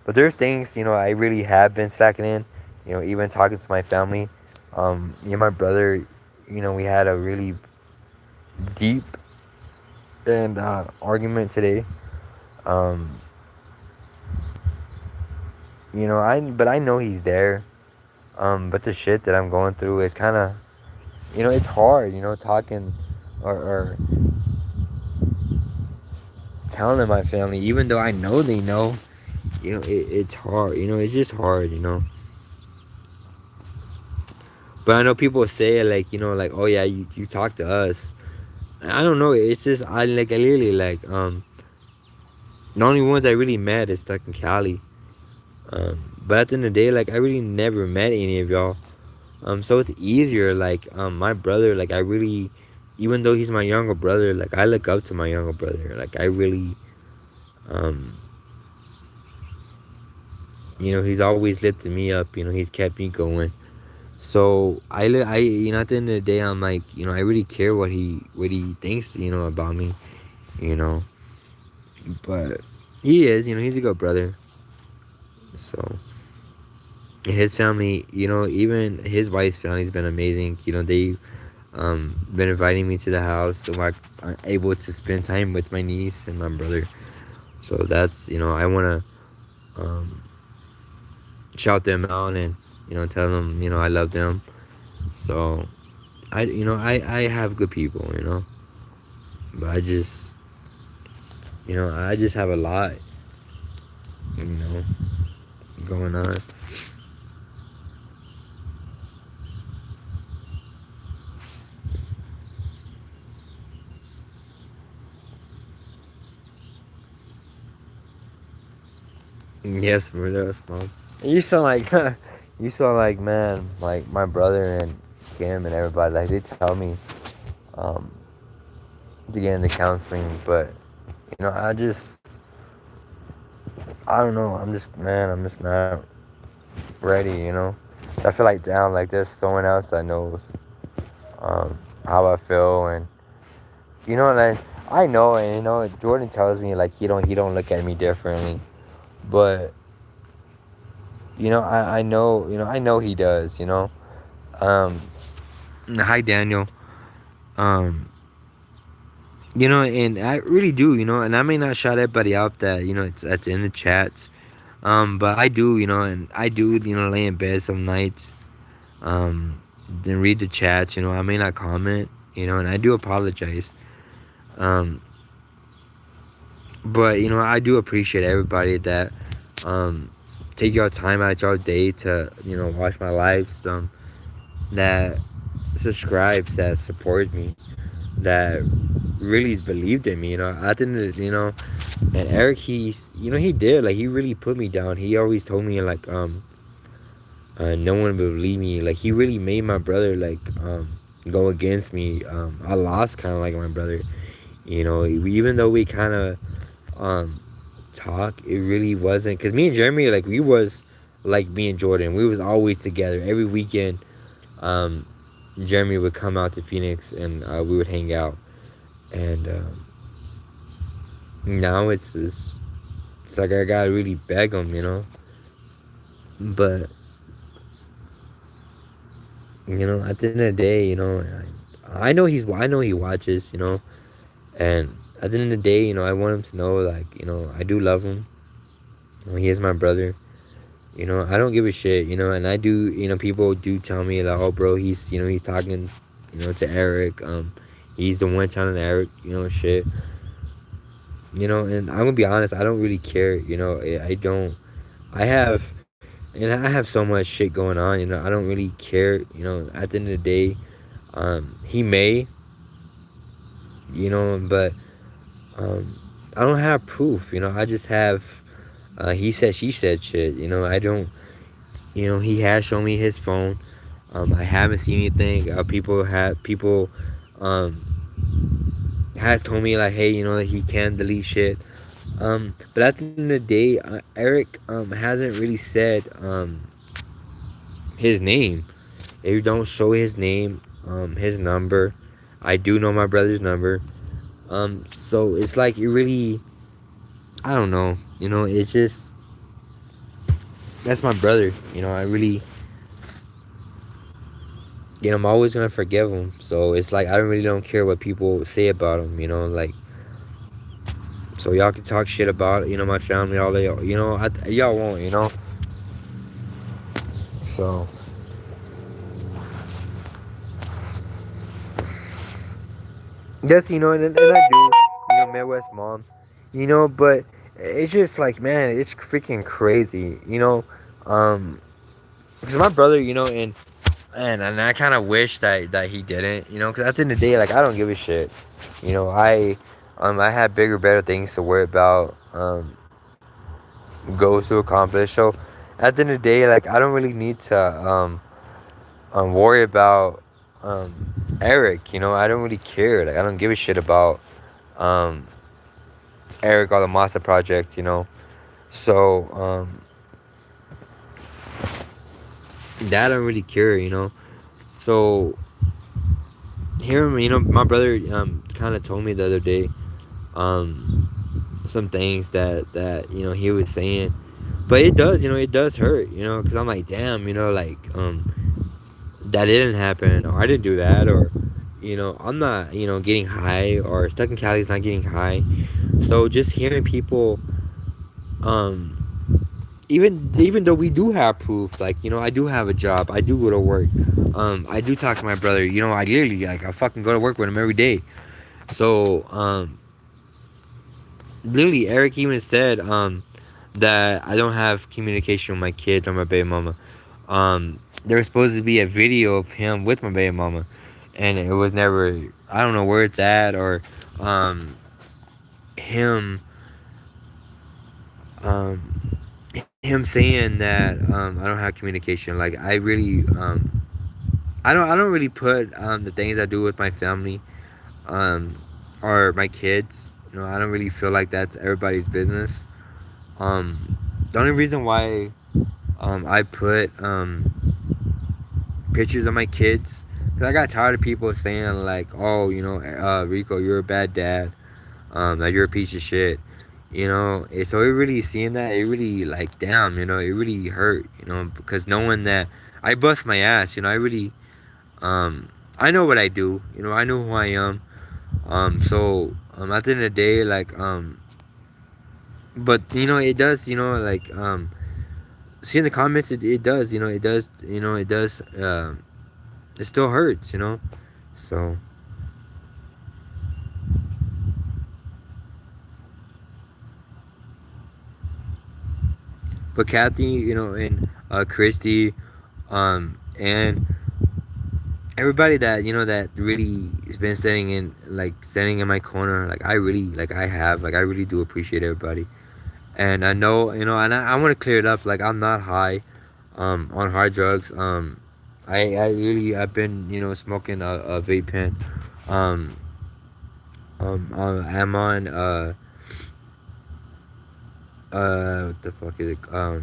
but there's things, I really have been slacking in. Even talking to my family. Me and my brother, we had a really deep and argument today. Um, but I know he's there. But the shit that I'm going through is kind of, it's hard, talking, or telling my family, even though I know they know, it's hard, it's just hard, But I know people say, like, like, oh yeah, you talk to us. I don't know, it's just, I literally, like, the only ones I really met is Stuck in Cali. But at the end of the day, like, I really never met any of y'all. So it's easier, like, my brother, like, I really, even though he's my younger brother, like, I look up to my younger brother. Like, I really, um, he's always lifted me up. He's kept me going. So at the end of the day, I'm like, I really care what he thinks, about me, you know. But he is, he's a good brother. So, and his family, even his wife's family's been amazing. They been inviting me to the house, so I'm able to spend time with my niece and my brother. So that's, I want to shout them out, and tell them, I love them. So I have good people, but I just have a lot, you know going on. Yes, brother, mom. You sound like you sound like, man, like my brother and Kim and everybody. Like they tell me um, to get into counseling, but I don't know. I'm just not ready. I feel like down. Like there's someone else that knows how I feel, and and I know, and Jordan tells me like he don't look at me differently, but I know he does. Um, Hi Daniel. Um, and I really do, and I may not shout everybody out that, it's that's in the chats. But I do, and I do, lay in bed some nights, then read the chats, I may not comment, and I do apologize. Um, but I do appreciate everybody that um take your time out of your day to, watch my lives, that subscribes, that supports me, that really believed in me. I didn't, and Eric, he did, like, he really put me down. He always told me, like, no one would believe me. Like, he really made my brother, like, go against me. I lost kind of like my brother. Even though we kind of um talk, it really wasn't, because me and Jeremy, like, we was like me and Jordan. We was always together every weekend. Um, Jeremy would come out to Phoenix, and we would hang out. And now it's like I gotta really beg him, But at the end of the day, I know he watches, and at the end of the day, I want him to know, like, I do love him. He is my brother. I don't give a shit, and I do, people do tell me, like, oh, bro, he's talking, to Eric. He's the one telling Eric, shit. And I'm gonna be honest, I don't really care. I don't. I have, and I have so much shit going on. I don't really care. At the end of the day, he may, but I don't have proof. I just have, he said, she said shit. I don't. He has shown me his phone. I haven't seen anything. People has told me, like, hey, that he can delete shit. But at the end of the day, Eric hasn't really said his name. If you don't show his name, his number, I do know my brother's number. So it's like, it really, I don't know. It's just, that's my brother. I really, I'm always gonna forgive him. So it's like, I don't care what people say about him. Like, so y'all can talk shit about, my family, all of y'all. Y'all won't. So yes, and I do, Midwest mom, but it's just like, man, it's freaking crazy, because my brother, and I kind of wish that he didn't, because at the end of the day, like, I don't give a shit, I had bigger, better things to worry about, goals to accomplish. So at the end of the day, like, I don't really need to worry about Eric. I don't really care. Like, I don't give a shit about um Eric or the Masa project. So that I don't really care, you know. So hearing, my brother kind of told me the other day um some things that he was saying, but it does, it does hurt, because I'm like, damn, like that didn't happen, or I didn't do that, or I'm not getting high, or stuck in Cali is not getting high. So just hearing people, um even though we do have proof, like, I do have a job, I do go to work, I do talk to my brother, I literally, like, I fucking go to work with him every day. So literally, Eric even said that I don't have communication with my kids or my baby mama. There was supposed to be a video of him with my baby mama, and it was never. I don't know where it's at, or um, him um, him saying that I don't have communication. Like, I really I don't really put the things I do with my family um, or my kids. I don't really feel like that's everybody's business. The only reason why I put pictures of my kids, because I got tired of people saying, like, oh, Rico, you're a bad dad, like, you're a piece of shit, so it really, seeing that, it really, like, damn, it really hurt, because knowing that I bust my ass, I really, I know what I do, I know who I am, so at the end of the day, like, but it does, like, seeing the comments, it does, it does, it still hurts, so. But Kathy, and Christy, and everybody that that really has been standing in my corner, like, I really, like, I really do appreciate everybody. And I know, and I want to clear it up, like, I'm not high on hard drugs. I really, I've been, smoking a vape pen. um I'm on what the fuck is it, I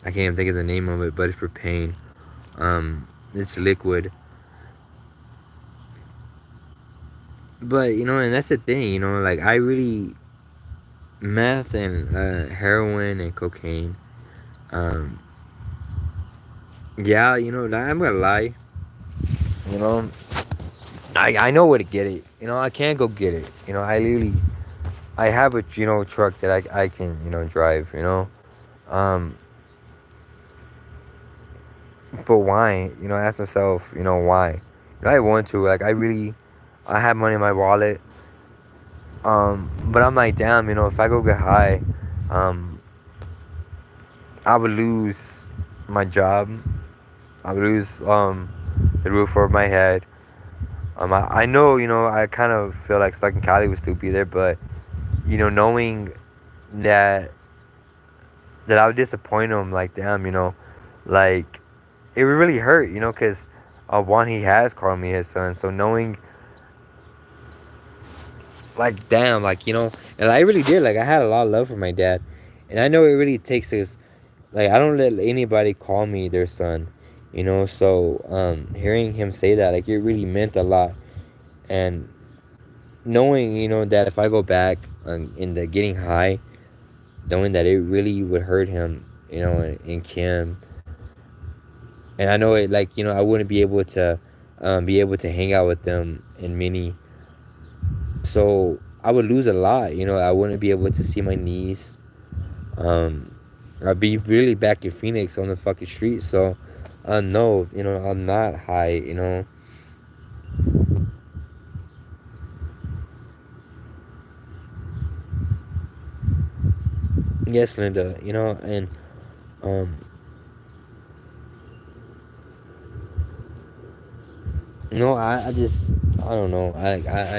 can't even think of the name of it, but it's for pain. It's liquid. But and that's the thing, like, I really, meth and heroin and cocaine. Um, yeah, I'm gonna lie. You know, I know where to get it. I can't go get it. I literally, I have a truck that I can drive. Um, but why? Ask myself. Why? I want to, like, I really, I have money in my wallet. But I'm like, damn. If I go get high, um, I would lose my job. I would lose the roof over my head. I know, I kind of feel like stuck in Cali would still be there, but knowing that I would disappoint him, like, damn, like, it would really hurt, because one, he has called me his son, so knowing, like, damn, like, and I really did, like, I had a lot of love for my dad, and I know it really takes this, like, I don't let anybody call me their son, so hearing him say that, like, it really meant a lot. And knowing, that if I go back in the getting high, knowing that it really would hurt him, and Kim, and I know it, like, I wouldn't be able to hang out with them and Minnie, so I would lose a lot. I wouldn't be able to see my niece. Um, I'd be really back in Phoenix on the fucking street. So, no, I'm not high. Yes, Linda. And um, no, I just, I don't know. I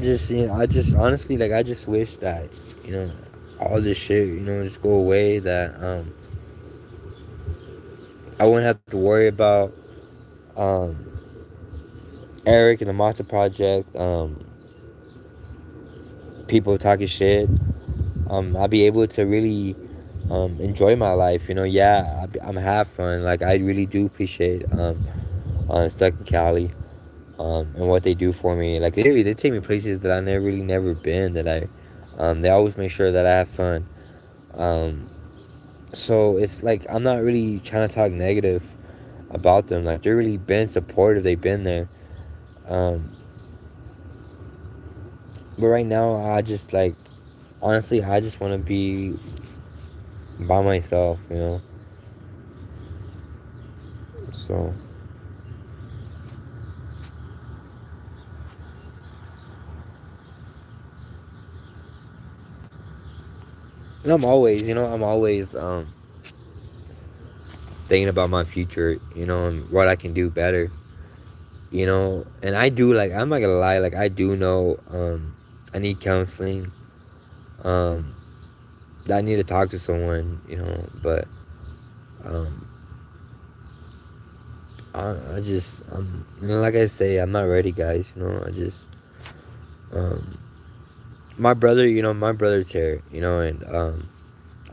just honestly, like, I just wish that, you know, all this shit, just go away. That I wouldn't have to worry about um Eric and the Monster Project, people talking shit. I'll be able to really enjoy my life. Yeah, I'm have fun. Like I really do appreciate stuck in Cali. And what they do for me. Like literally, they take me places that I never been. They always make sure that I have fun. Um, so it's like I'm not really trying to talk negative about them. Like they're really been supportive. They've been there. Um, but right now, I just like honestly, I just want to be by myself. So and I'm always thinking about my future. And what I can do better. And I do like I'm not gonna lie, like I do know I need counseling. Um that I need to talk to someone, but um I just like I say, I'm not ready, guys. I just um my brother's here, and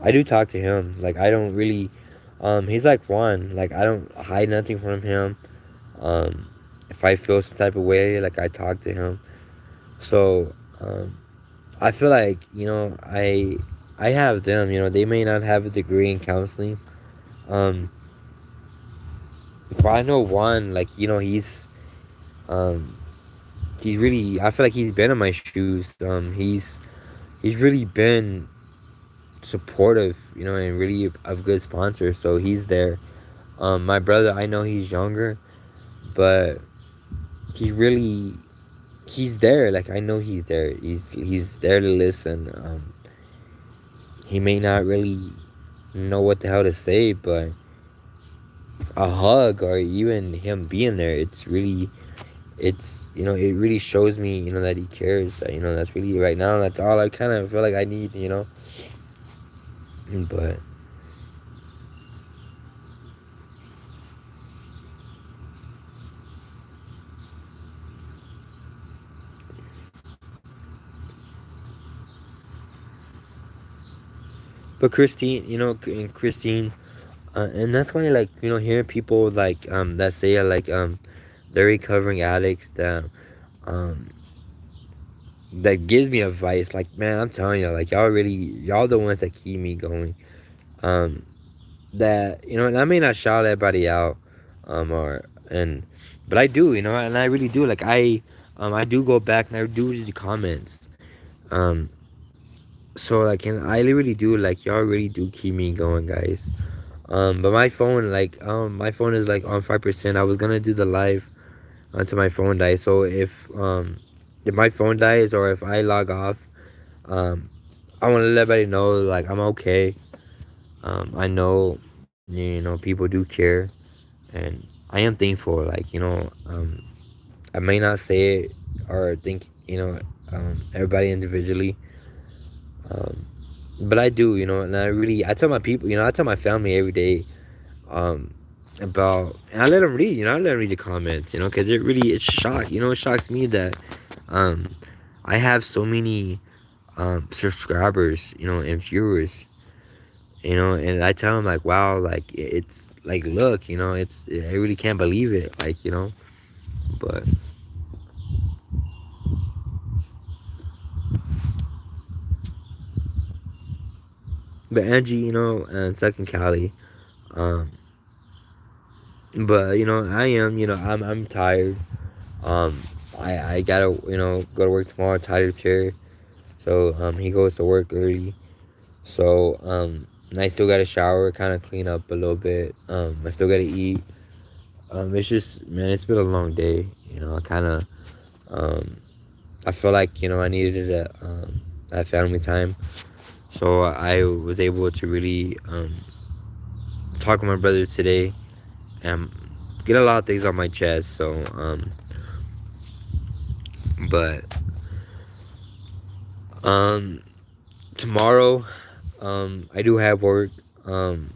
I do talk to him. Like I don't really he's like Juan, like I don't hide nothing from him. Um if I feel some type of way, like I talk to him. So I feel like I have them. They may not have a degree in counseling. Um, but I know one. Like um he's really. I feel like he's been in my shoes. He's really been supportive. And really a good sponsor. So he's there. My brother. I know he's younger, but he really he's there. Like I know he's there. He's there to listen. He may not really know what the hell to say, but a hug or even him being there, it really shows me, that he cares. That that's really right now. That's all I kind of feel like I need. But Christine, and Christine, and that's why like hearing people like that say like they're recovering addicts um that gives me advice. Like man, I'm telling you, like y'all the ones that keep me going. Um, that and I may not shout everybody out, or and but I do, and I really do. Like I do go back and I do read the comments. Um, so like, and I really do like y'all really do keep me going, guys. But my phone, like, my phone is like on 5%. I was gonna do the live until my phone dies. So if my phone dies or if I log off, um, I want to let everybody know like I'm okay. I know, people do care, and I am thankful. Like I may not say it or think everybody individually, um, but I do. And I tell my people. I tell my family every day um, about, and I let them read. I let them read the comments. Because it's shock. It shocks me that um, I have so many subscribers. And viewers. And I tell them like, wow, like it's like, look, I really can't believe it, like, but Angie, and second Cali, um, but I am, I'm tired, um, I gotta, go to work tomorrow. Tyler's here, so he goes to work early, so and I still gotta shower, kind of clean up a little bit, I still gotta eat, it's just man, it's been a long day, I kind of um I feel like I needed that family time, so I was able to really talk with my brother today and get a lot of things on my chest. So but um, tomorrow I do have work. Um,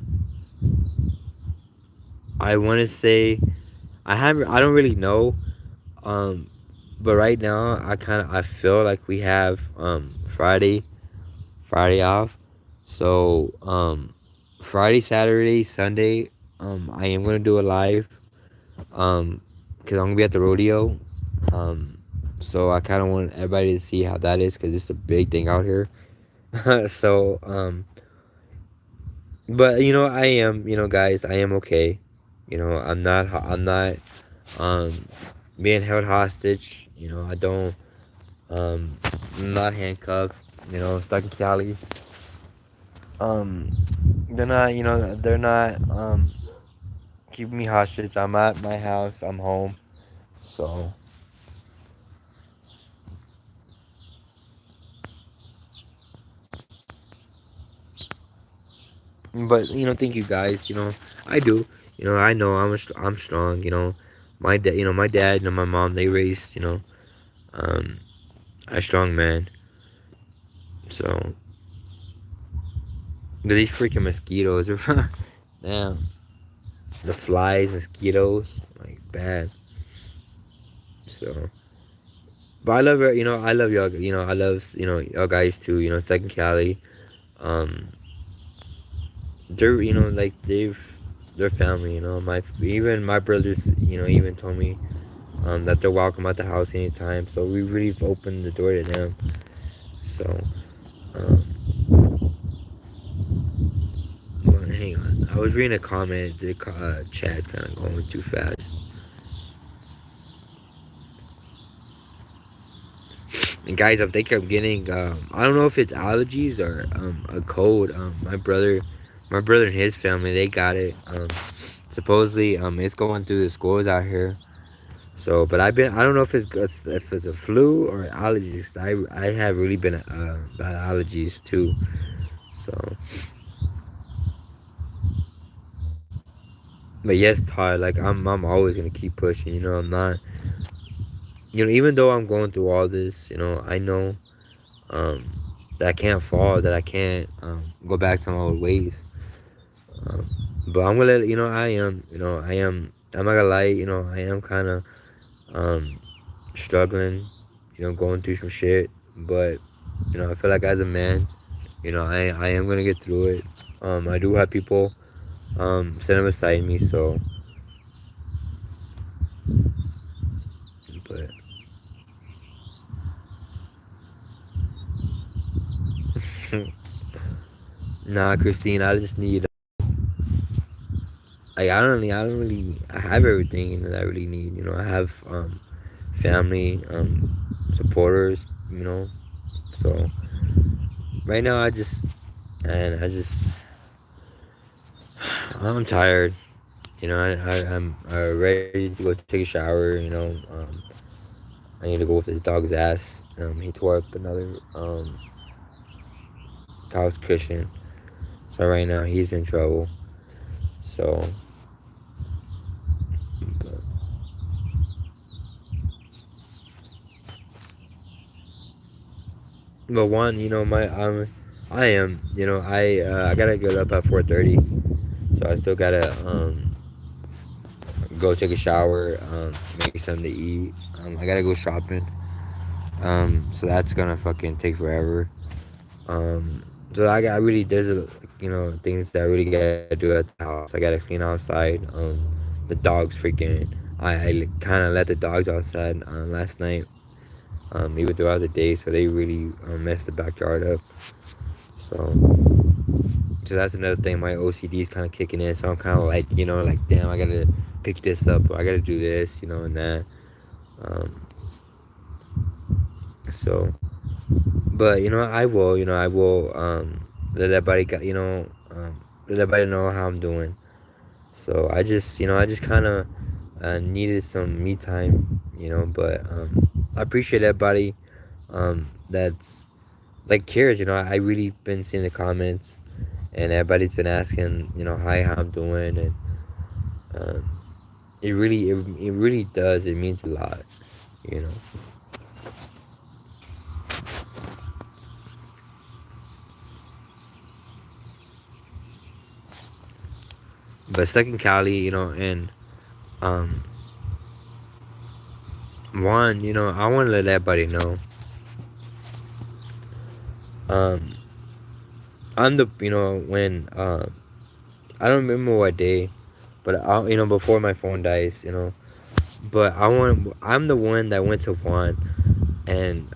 I want to say I don't really know. Um, but right now I feel like we have Friday off. So Friday, Saturday, Sunday, I am gonna do a live. Because I'm gonna be at the rodeo. Um, so I kind of want everybody to see how that is because it's a big thing out here. so but I am, guys, I am okay. I'm not um being held hostage. I don't I'm not handcuffed. Stuck in Cali. Um, they're not keeping me hostage. I'm at my house. I'm home. So, but thank you guys. I do. I know I'm strong. My dad and my mom, they raised um a strong man. So these freaking mosquitoes are damn, the flies, mosquitoes, like bad. So, but I love it. I love y'all. I love y'all guys too. Second Cali. Um, they're like they're family. My even my brothers. Even told me that they're welcome at the house anytime. So we really opened the door to them. So um, well, hang on. I was reading a comment. The chat's kind of going too fast. And guys, I'm thinking I'm getting. I don't know if it's allergies or a cold. My brother and his family, they got it. Supposedly, it's going through the schools out here. So, but I don't know if it's a flu or allergies. I have really been bad allergies too. So, but yes, Todd, like I'm always gonna keep pushing. I'm not. Even though I'm going through all this, I know um, that I can't fall, that I can't go back to my old ways. Um, but I'm gonna let I'm not gonna lie. I am kind of um, struggling. Going through some shit. But I feel like as a man, I am gonna get through it. I do have people sitting beside me. So, but nah, Christine, I just need. Like I don't really. I have everything that I really need. I have family, supporters. So right now I just I'm tired. I'm ready to go take a shower. I need to go with this dog's ass. He tore up another couch cushion, so right now he's in trouble. So, but, but one, I am, I gotta get up at 4:30, so I still gotta go take a shower, make something to eat. I gotta go shopping. So that's gonna fucking take forever. Um, so I really there's things that I really gotta do at the house. I gotta clean outside. The dogs freaking. I kind of let the dogs outside last night. Even throughout the day, so they really messed the backyard up. So that's another thing. My OCD is kind of kicking in. So I'm kind of like like damn, I gotta pick this up. Or I gotta do this, and that. Um, so But I will let everybody let everybody know how I'm doing. So I just kind of needed some me time, But I appreciate everybody that's like cares. I really been seeing the comments, and everybody's been asking, hi, how I'm doing, and um, it really does. It means a lot, you know. But stuck in Cali, and um, one, I want to let everybody know. Um, I'm the when I don't remember what day, but before my phone dies, but I'm the one that went to Juan and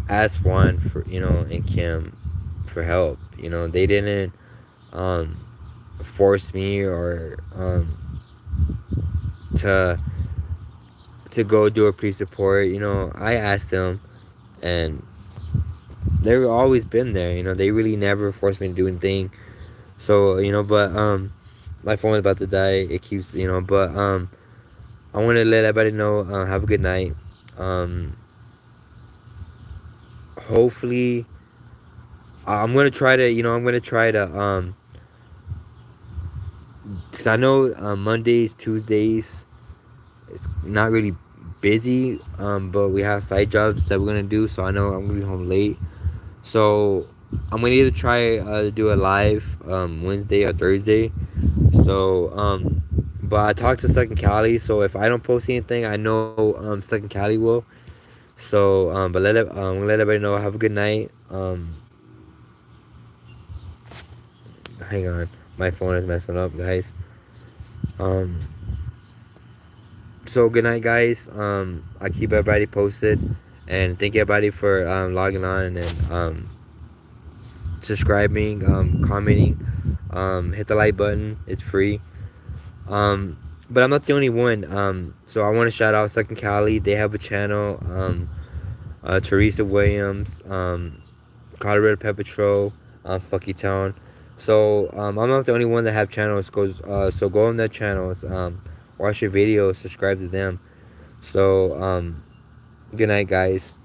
asked Juan for and Kim for help. They didn't um force me or to go do a pre-support. I asked them, and they've always been there. They really never forced me to do anything. So but my phone is about to die. It keeps but I want to let everybody know. Have a good night. Um, Hopefully, I'm gonna try to because I know Mondays, Tuesdays, it's not really busy. But we have side jobs that we're gonna do, so I know I'm gonna be home late. So I'm gonna either try to do a live Wednesday or Thursday. So but I talked to Stuck in Cali, so if I don't post anything, I know Stuck in Cali will. So but let everybody know. Have a good night. Hang on, my phone is messing up, guys. Um, so good night, guys. I keep everybody posted, and thank everybody for logging on and subscribing, commenting, hit the like button. It's free. But I'm not the only one. So I want to shout out Second Cali. They have a channel. Teresa Williams, Colorado Pepetro, Fucky Town. So I'm not the only one that have channels. So go on their channels. Watch your videos. Subscribe to them. So good night, guys.